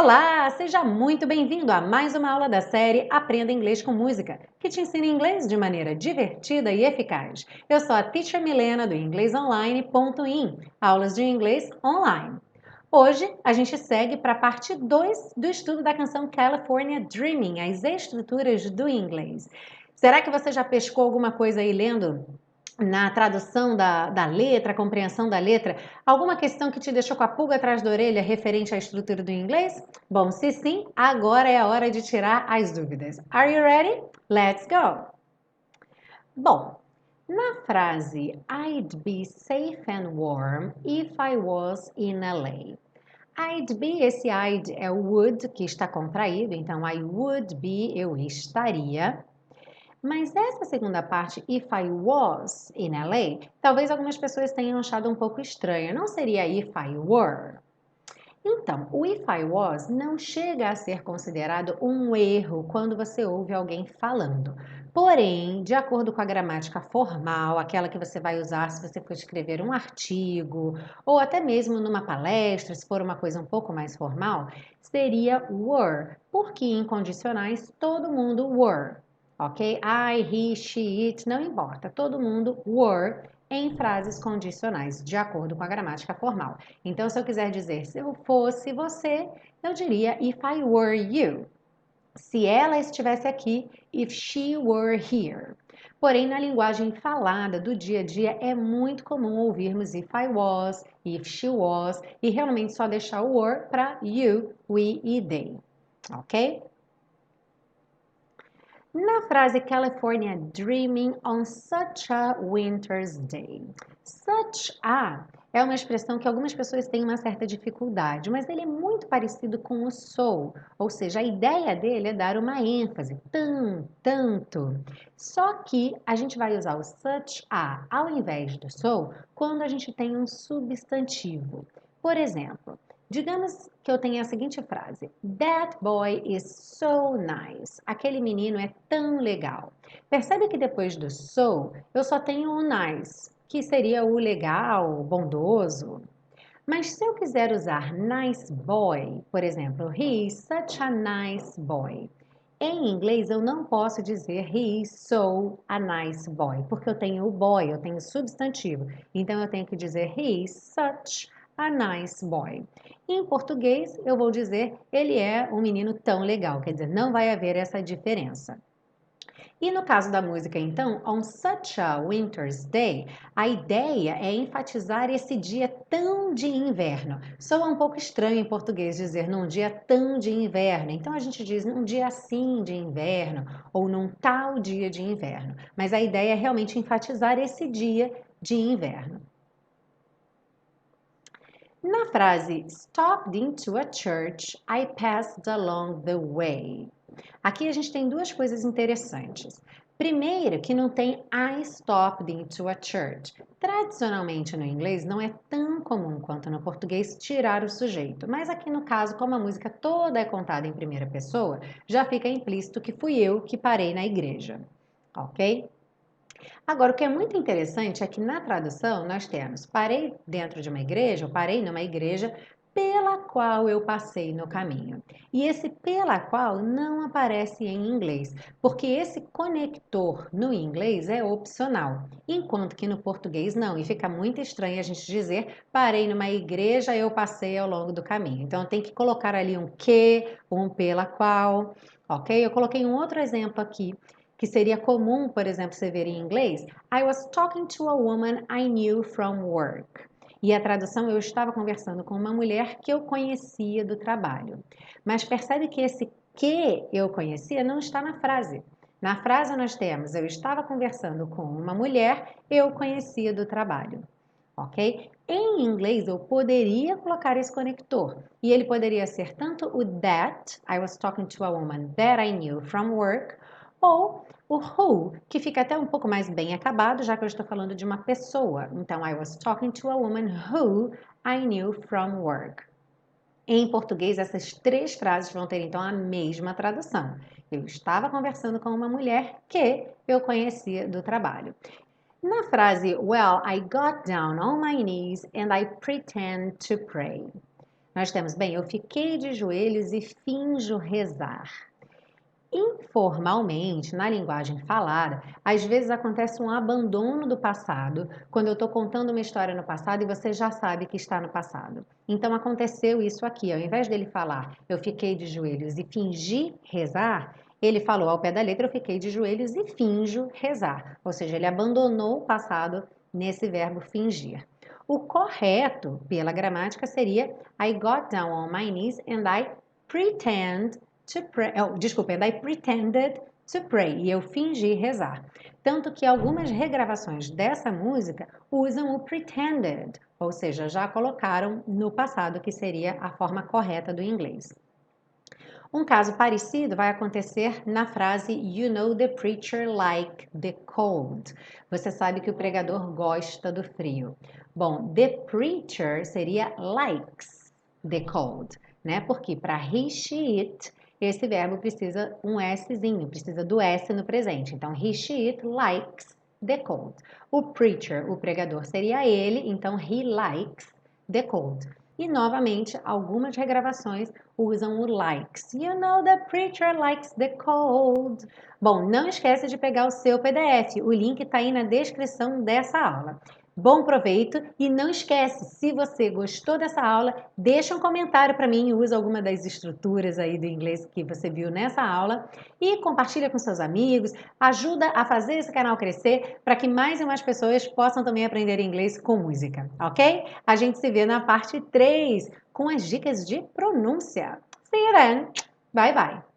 Olá, seja muito bem-vindo a mais uma aula da série Aprenda Inglês com Música, que te ensina inglês de maneira divertida e eficaz. Eu sou a Teacher Milena do inglesonline.in, aulas de inglês online. Hoje a gente segue para a parte 2 do estudo da canção California Dreaming, as estruturas do inglês. Será que você já pescou alguma coisa aí lendo? Na tradução da letra, a compreensão da letra, alguma questão que te deixou com a pulga atrás da orelha referente à estrutura do inglês? Bom, se sim, agora é a hora de tirar as dúvidas. Are you ready? Let's go! Bom, na frase I'd be safe and warm if I was in LA. I'd be, esse I'd é o would que está contraído, então I would be, eu estaria. Mas essa segunda parte, if I was in LA, talvez algumas pessoas tenham achado um pouco estranha. Não seria if I were? Então, o if I was não chega a ser considerado um erro quando você ouve alguém falando. Porém, de acordo com a gramática formal, aquela que você vai usar se você for escrever um artigo, ou até mesmo numa palestra, se for uma coisa um pouco mais formal, seria were, porque em condicionais todo mundo were. Ok? I, he, she, it, não importa. Todo mundo were em frases condicionais, de acordo com a gramática formal. Então, se eu quiser dizer se eu fosse você, eu diria if I were you. Se ela estivesse aqui, if she were here. Porém, na linguagem falada do dia a dia, é muito comum ouvirmos if I was, if she was, e realmente só deixar o were para you, we e they. Ok? Na frase California Dreaming on such a winter's day. Such a é uma expressão que algumas pessoas têm uma certa dificuldade, mas ele é muito parecido com o so, ou seja, a ideia dele é dar uma ênfase, tanto. Só que a gente vai usar o such a ao invés do so quando a gente tem um substantivo. Por exemplo, digamos que eu tenha a seguinte frase: That boy is so nice. Aquele menino é tão legal. Percebe que depois do so, eu só tenho o nice, que seria o legal, bondoso. Mas se eu quiser usar nice boy, por exemplo, he is such a nice boy. Em inglês eu não posso dizer he is so a nice boy, porque eu tenho o boy, eu tenho substantivo. Então eu tenho que dizer he is such a nice boy. Em português eu vou dizer ele é um menino tão legal, quer dizer, não vai haver essa diferença. E no caso da música, então, On Such a Winter's Day, a ideia é enfatizar esse dia tão de inverno. Soa um pouco estranho em português dizer num dia tão de inverno, então a gente diz num dia assim de inverno ou num tal dia de inverno. Mas a ideia é realmente enfatizar esse dia de inverno. Na frase Stopped into a church, I passed along the way. Aqui a gente tem duas coisas interessantes. Primeiro, que não tem I stopped into a church. Tradicionalmente no inglês não é tão comum quanto no português tirar o sujeito, mas aqui no caso, como a música toda é contada em primeira pessoa, já fica implícito que fui eu que parei na igreja, ok? Agora, o que é muito interessante é que na tradução nós temos parei dentro de uma igreja, ou parei numa igreja pela qual eu passei no caminho. E esse pela qual não aparece em inglês, porque esse conector no inglês é opcional, enquanto que no português não. E fica muito estranho a gente dizer parei numa igreja, eu passei ao longo do caminho. Então tem que colocar ali um que, um pela qual, ok? Eu coloquei um outro exemplo aqui que seria comum, por exemplo, você ver em inglês, I was talking to a woman I knew from work. E a tradução, eu estava conversando com uma mulher que eu conhecia do trabalho. Mas percebe que esse que eu conhecia não está na frase. Na frase nós temos, eu estava conversando com uma mulher, eu conhecia do trabalho. Ok? Em inglês eu poderia colocar esse conector. E ele poderia ser tanto o that, I was talking to a woman that I knew from work, ou o who, que fica até um pouco mais bem acabado, já que eu estou falando de uma pessoa. Então, I was talking to a woman who I knew from work. Em português, essas três frases vão ter então a mesma tradução. Eu estava conversando com uma mulher que eu conhecia do trabalho. Na frase, well, I got down on my knees and I pretend to pray. Nós temos, bem, eu fiquei de joelhos e finjo rezar. Informalmente, na linguagem falada, às vezes acontece um abandono do passado, quando eu estou contando uma história no passado e você já sabe que está no passado. Então aconteceu isso aqui, ao invés dele falar eu fiquei de joelhos e fingi rezar, ele falou ao pé da letra eu fiquei de joelhos e finjo rezar. Ou seja, ele abandonou o passado nesse verbo fingir. O correto, pela gramática, seria I got down on my knees and I pretend to pray. Oh, desculpa, and I pretended to pray. E eu fingi rezar. Tanto que algumas regravações dessa música usam o pretended, ou seja, já colocaram no passado, que seria a forma correta do inglês. Um caso parecido vai acontecer na frase You know the preacher like the cold. Você sabe que o pregador gosta do frio. Bom, the preacher seria likes the cold, né? Porque para he, she, it, esse verbo precisa um Szinho, precisa do S no presente. Então, he, she, it likes the cold. O preacher, o pregador, seria ele, então he likes the cold. E, novamente, algumas regravações usam o likes. You know the preacher likes the cold. Bom, não esquece de pegar o seu PDF. O link está aí na descrição dessa aula. Bom proveito e não esquece, se você gostou dessa aula, deixa um comentário para mim, usa alguma das estruturas aí do inglês que você viu nessa aula e compartilha com seus amigos, ajuda a fazer esse canal crescer para que mais e mais pessoas possam também aprender inglês com música, ok? A gente se vê na parte 3 com as dicas de pronúncia. See you then! Bye bye!